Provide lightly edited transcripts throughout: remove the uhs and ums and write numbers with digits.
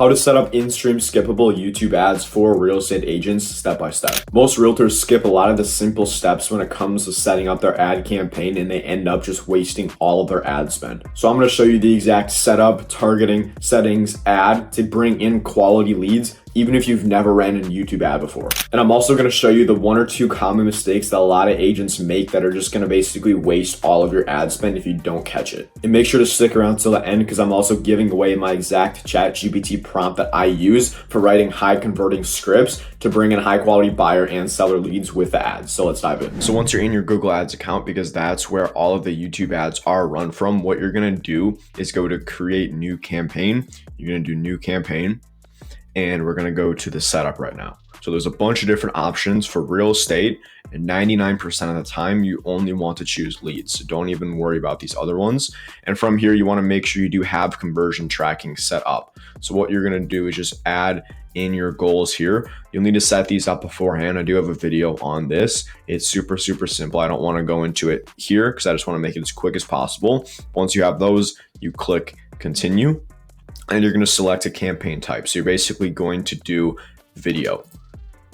How to set up in-stream skippable YouTube ads for real estate agents step by step. Most realtors skip a lot of the simple steps when it comes to setting up their ad campaign, and they end up just wasting all of their ad spend. So I'm going to show you the exact setup, targeting, settings, ad to bring in quality leads, even if you've never ran a YouTube ad before. And I'm also going to show you the 1 or 2 common mistakes that a lot of agents make that are just going to basically waste all of your ad spend if you don't catch it. And make sure to stick around till the end, because I'm also giving away my exact ChatGPT prompt that I use for writing high converting scripts to bring in high quality buyer and seller leads with the ads. So let's dive in. So once you're in your Google Ads account, because that's where all of the YouTube ads are run from, what you're going to do is go to create new campaign. You're going to do new campaign, and we're going to go to the setup right now. So there's a bunch of different options for real estate, and 99% of the time you only want to choose leads. So don't even worry about these other ones. And from here, you want to make sure you do have conversion tracking set up. So what you're going to do is just add in your goals here. You'll need to set these up beforehand. I do have a video on this. It's super simple. I don't want to go into it here because I just want to make it as quick as possible. Once you have those, you click continue, and you're going to select a campaign type. So you're basically going to do video.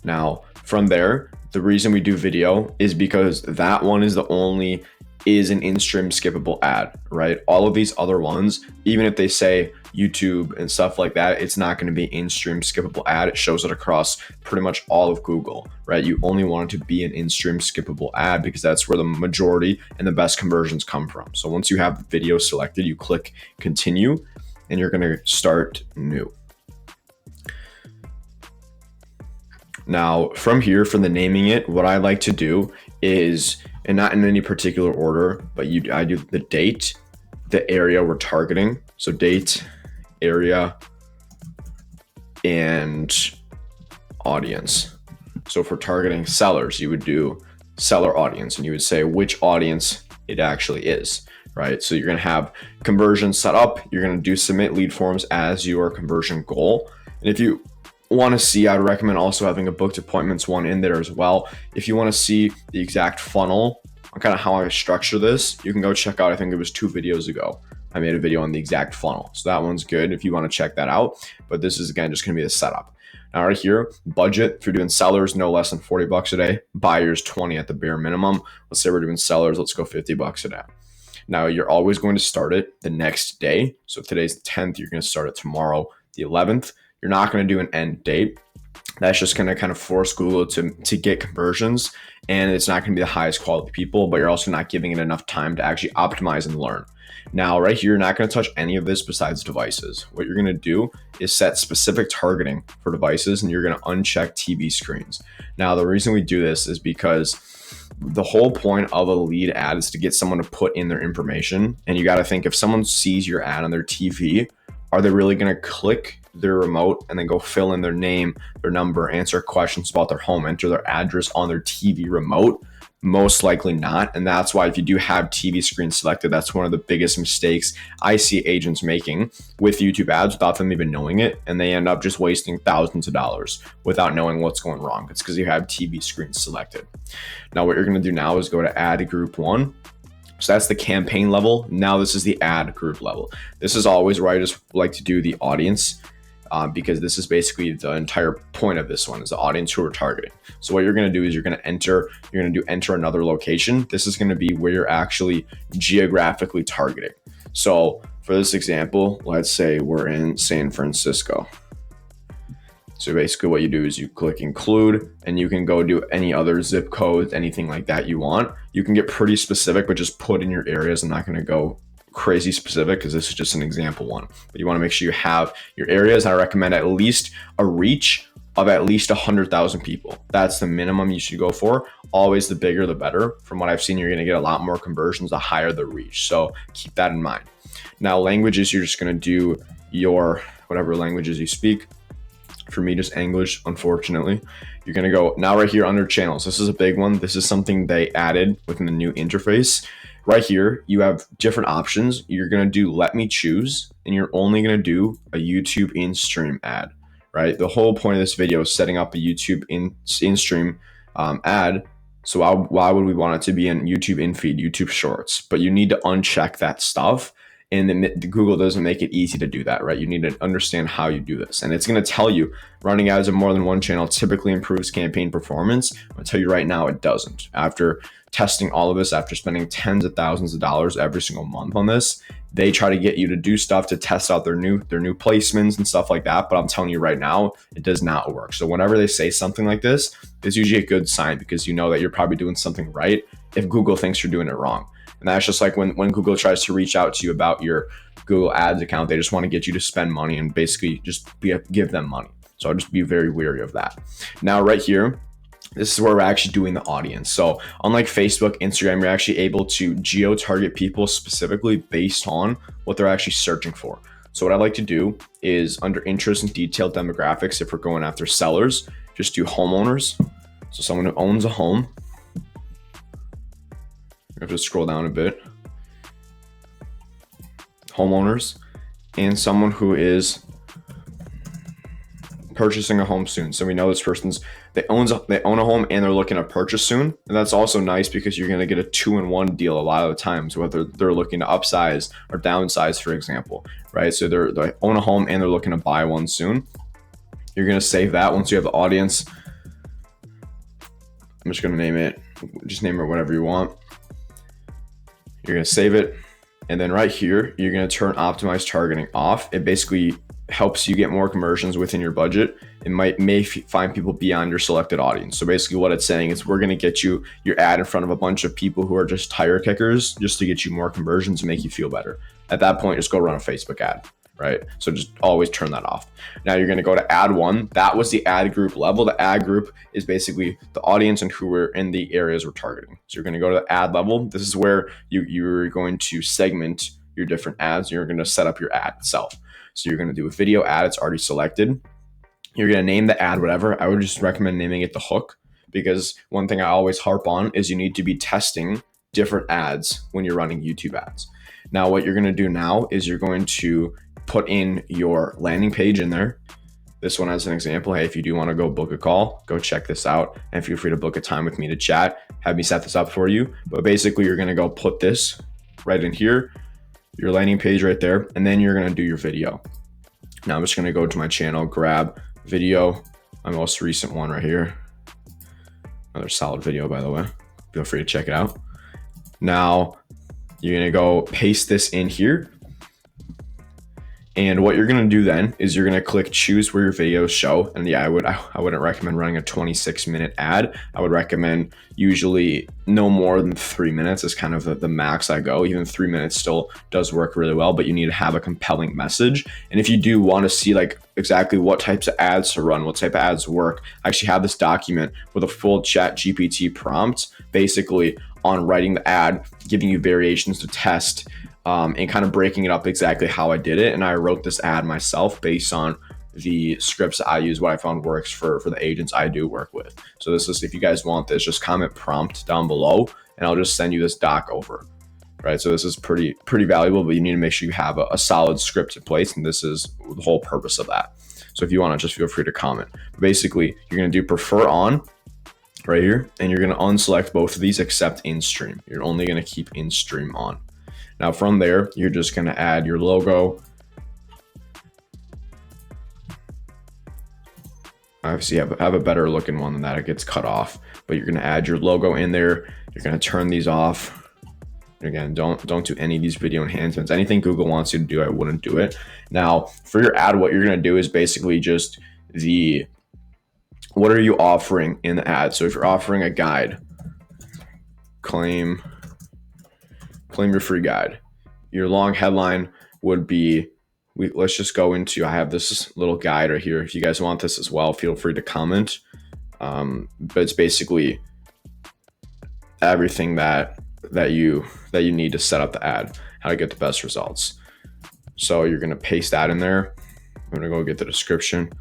Now, from there, the reason we do video is because that one is an in-stream skippable ad, right? All of these other ones, even if they say YouTube and stuff like that, it's not going to be in-stream skippable ad. It shows it across pretty much all of Google, right? You only want it to be an in-stream skippable ad because that's where the majority and the best conversions come from. So once you have video selected, you click continue, and you're going to start new. Now, from here, for the naming it, what I like to do is, and not in any particular order, but I do the date, the area we're targeting. So date, area, and audience. So for targeting sellers, you would do seller audience, and you would say which audience it actually is, right? So you're going to have conversion set up. You're going to do submit lead forms as your conversion goal. And if you want to see, I'd recommend also having a booked appointments one in there as well. If you want to see the exact funnel on kind of how I structure this, you can go check out, I think it was 2 videos ago, I made a video on the exact funnel. So that one's good if you want to check that out. But this is, again, just going to be the setup. Now right here, budget, if you're doing sellers, no less than 40 bucks a day, buyers 20 at the bare minimum. Let's say we're doing sellers, let's go 50 bucks a day. Now you're always going to start it the next day. So if today's the 10th, you're going to start it tomorrow, the 11th. You're not going to do an end date. That's just going to kind of force Google to get conversions, and it's not going to be the highest quality people, but you're also not giving it enough time to actually optimize and learn. Now, right here, you're not going to touch any of this besides devices. What you're going to do is set specific targeting for devices, and you're going to uncheck TV screens. Now, the reason we do this is because the whole point of a lead ad is to get someone to put in their information. And you got to think, if someone sees your ad on their TV, are they really going to click their remote and then go fill in their name, their number, answer questions about their home, enter their address on their TV remote? Most likely not. And that's why if you do have TV screen selected, that's one of the biggest mistakes I see agents making with YouTube ads without them even knowing it. And they end up just wasting thousands of dollars without knowing what's going wrong. It's because you have TV screens selected. Now, what you're going to do now is go to add group 1. So that's the campaign level. Now this is the ad group level. This is always where I just like to do the audience, because this is basically the entire point of this one is the audience who we're targeting. So what you're going to do is you're going to enter another location. This is going to be where you're actually geographically targeting. So for this example, let's say we're in San Francisco. So basically what you do is you click include, and you can go do any other zip codes, anything like that you want. You can get pretty specific, but just put in your areas. I'm not going to go crazy specific because this is just an example one, but you want to make sure you have your areas. And I recommend at least a reach of at least 100,000 people. That's the minimum you should go for. Always the bigger, the better. From what I've seen, you're going to get a lot more conversions the higher the reach. So keep that in mind. Now, languages, you're just going to do your whatever languages you speak. For me, just English, unfortunately. You're going to go now right here under channels. This is a big one. This is something they added within the new interface. Right here, you have different options. You're going to do let me choose, and you're only going to do a YouTube in-stream ad, right? The whole point of this video is setting up a YouTube in-stream ad. So why would we want it to be in YouTube in-feed, YouTube Shorts? But you need to uncheck that stuff. And then Google doesn't make it easy to do that, right? You need to understand how you do this. And it's going to tell you running ads on more than one channel typically improves campaign performance. I'll tell you right now, it doesn't. After testing all of this, after spending tens of thousands of dollars every single month on this, they try to get you to do stuff to test out their new placements and stuff like that. But I'm telling you right now, it does not work. So whenever they say something like this, it's usually a good sign, because you know that you're probably doing something right if Google thinks you're doing it wrong. And that's just like when Google tries to reach out to you about your Google Ads account, they just want to get you to spend money and basically just give them money. So I'll just be very wary of that. Now, right here, this is where we're actually doing the audience. So unlike Facebook, Instagram, you're actually able to geo-target people specifically based on what they're actually searching for. So what I like to do is under interest and detailed demographics, if we're going after sellers, just do homeowners. So someone who owns a home. I have to scroll down a bit. Homeowners, and someone who is purchasing a home soon. So we know this person's they own a home and they're looking to purchase soon. And that's also nice because you're going to get a 2-in-1 deal a lot of the times, whether they're looking to upsize or downsize, for example, right? So they own a home and they're looking to buy one soon. You're going to save that once you have the audience. I'm just going to name it whatever you want. You're going to save it. And then right here, you're going to turn optimized targeting off. It basically helps you get more conversions within your budget. It may find people beyond your selected audience. So basically what it's saying is we're going to get you your ad in front of a bunch of people who are just tire kickers just to get you more conversions and make you feel better. At that point, just go run a Facebook ad, right? So just always turn that off. Now you're going to go to ad one. That was the ad group level. The ad group is basically the audience and who we're in the areas we're targeting. So you're going to go to the ad level. This is where you're going to segment your different ads. You're going to set up your ad itself. So you're going to do a video ad. It's already selected. You're going to name the ad whatever. I would just recommend naming it the hook, because one thing I always harp on is you need to be testing different ads when you're running YouTube ads. Now, what you're going to do now is you're going to put in your landing page in there. This one as an example. Hey, if you do want to go book a call, go check this out and feel free to book a time with me to chat. Have me set this up for you. But basically, you're going to go put this right in here, your landing page right there, and then you're going to do your video. Now I'm just going to go to my channel, grab video, my most recent one right here. Another solid video, by the way. Feel free to check it out. Now you're going to go paste this in here. And what you're going to do then is you're going to click choose where your videos show. And yeah, I wouldn't recommend running a 26-minute ad. I would recommend usually no more than 3 minutes is kind of the max I go. Even 3 minutes still does work really well, but you need to have a compelling message. And if you do want to see like exactly what types of ads to run, what type of ads work, I actually have this document with a full ChatGPT prompt, basically on writing the ad, giving you variations to test, and kind of breaking it up exactly how I did it. And I wrote this ad myself based on the scripts I use, what I found works for the agents I do work with. So this is, if you guys want this, just comment prompt down below and I'll just send you this doc over, right? So this is pretty valuable, but you need to make sure you have a solid script in place. And this is the whole purpose of that. So if you want to, just feel free to comment. But basically, you're going to do prefer on right here, and you're going to unselect both of these except in stream. You're only going to keep in stream on. Now from there, you're just going to add your logo. Obviously, have a better looking one than that. It gets cut off, but you're going to add your logo in there. You're going to turn these off. Again, don't do any of these video enhancements. Anything Google wants you to do, I wouldn't do it. Now, for your ad, what you're going to do is basically just what are you offering in the ad? So if you're offering a guide, claim your free guide. Your long headline would be, let's just go into, I have this little guide right here. If you guys want this as well, feel free to comment. But it's basically everything that you need to set up the ad, how to get the best results. So you're going to paste that in there. I'm going to go get the description.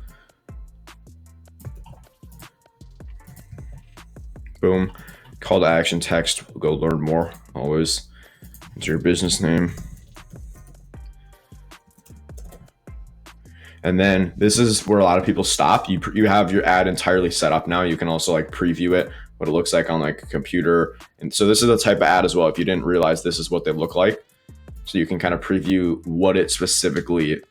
Boom. Call to action text. We'll go learn more. Always. It's your business name. And then this is where a lot of people stop. You have your ad entirely set up now. You can also like preview it, what it looks like on like a computer. And so this is the type of ad as well. If you didn't realize, this is what they look like. So you can kind of preview what it specifically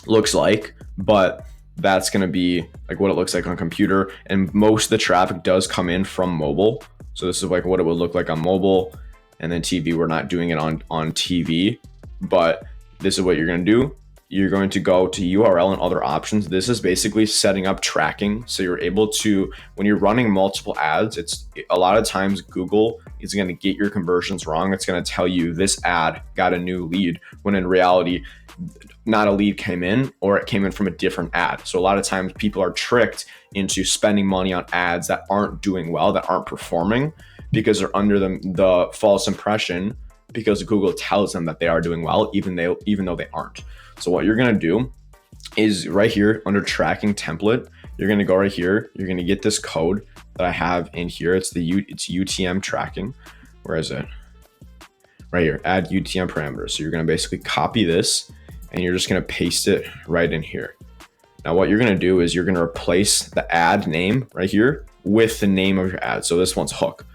looks like, but that's going to be like what it looks like on computer. And most of the traffic does come in from mobile. So this is like what it would look like on mobile. And then TV, we're not doing it on TV, but this is what you're going to do. You're going to go to URL and other options. This is basically setting up tracking. So you're able to, when you're running multiple ads, it's a lot of times Google is going to get your conversions wrong. It's going to tell you this ad got a new lead, when in reality, not a lead came in, or it came in from a different ad. So a lot of times people are tricked into spending money on ads that aren't doing well, that aren't performing, because they're under the false impression, because Google tells them that they are doing well, even though they aren't. So what you're going to do is right here under tracking template, you're going to go right here. You're going to get this code that I have in here. It's UTM tracking. Where is it? Right here, add UTM parameters. So you're going to basically copy this and you're just going to paste it right in here. Now what you're going to do is you're going to replace the ad name right here with the name of your ad. So this one's hook.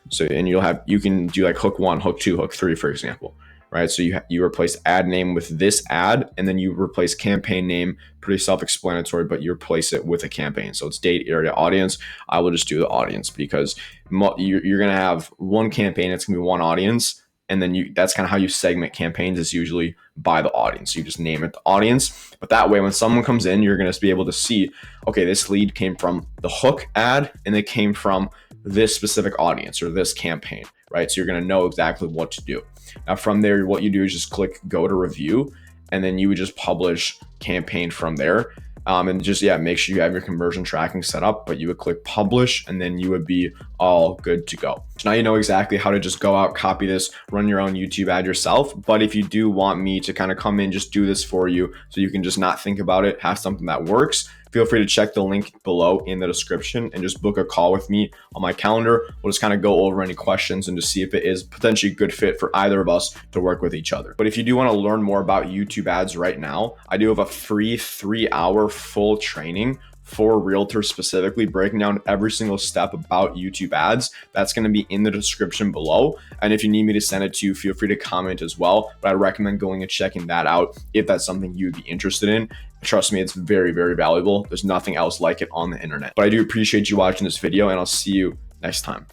So, and you can do like hook 1, hook 2, hook 3, for example, right? So you replace ad name with this ad, and then you replace campaign name, pretty self-explanatory, but you replace it with a campaign. So it's date, area, audience. I will just do the audience, because you're going to have one campaign. It's going to be one audience. And then that's kind of how you segment campaigns, is usually by the audience. You just name it the audience. But that way, when someone comes in, you're going to be able to see, okay, this lead came from the hook ad and it came from this specific audience or this campaign, right? So you're going to know exactly what to do. Now from there, what you do is just click go to review, and then you would just publish campaign from there. And just, make sure you have your conversion tracking set up, but you would click publish, and then you would be all good to go. So now you know exactly how to just go out, copy this, run your own YouTube ad yourself. But if you do want me to kind of come in, just do this for you, so you can just not think about it, have something that works, feel free to check the link below in the description and just book a call with me on my calendar. We'll just kind of go over any questions and just see if it is potentially a good fit for either of us to work with each other. But if you do want to learn more about YouTube ads right now, I do have a free 3-hour full training for realtors, specifically breaking down every single step about YouTube ads. That's going to be in the description below. And if you need me to send it to you, feel free to comment as well. But I recommend going and checking that out if that's something you'd be interested in. Trust me, it's very, very valuable. There's nothing else like it on the internet. But I do appreciate you watching this video, and I'll see you next time.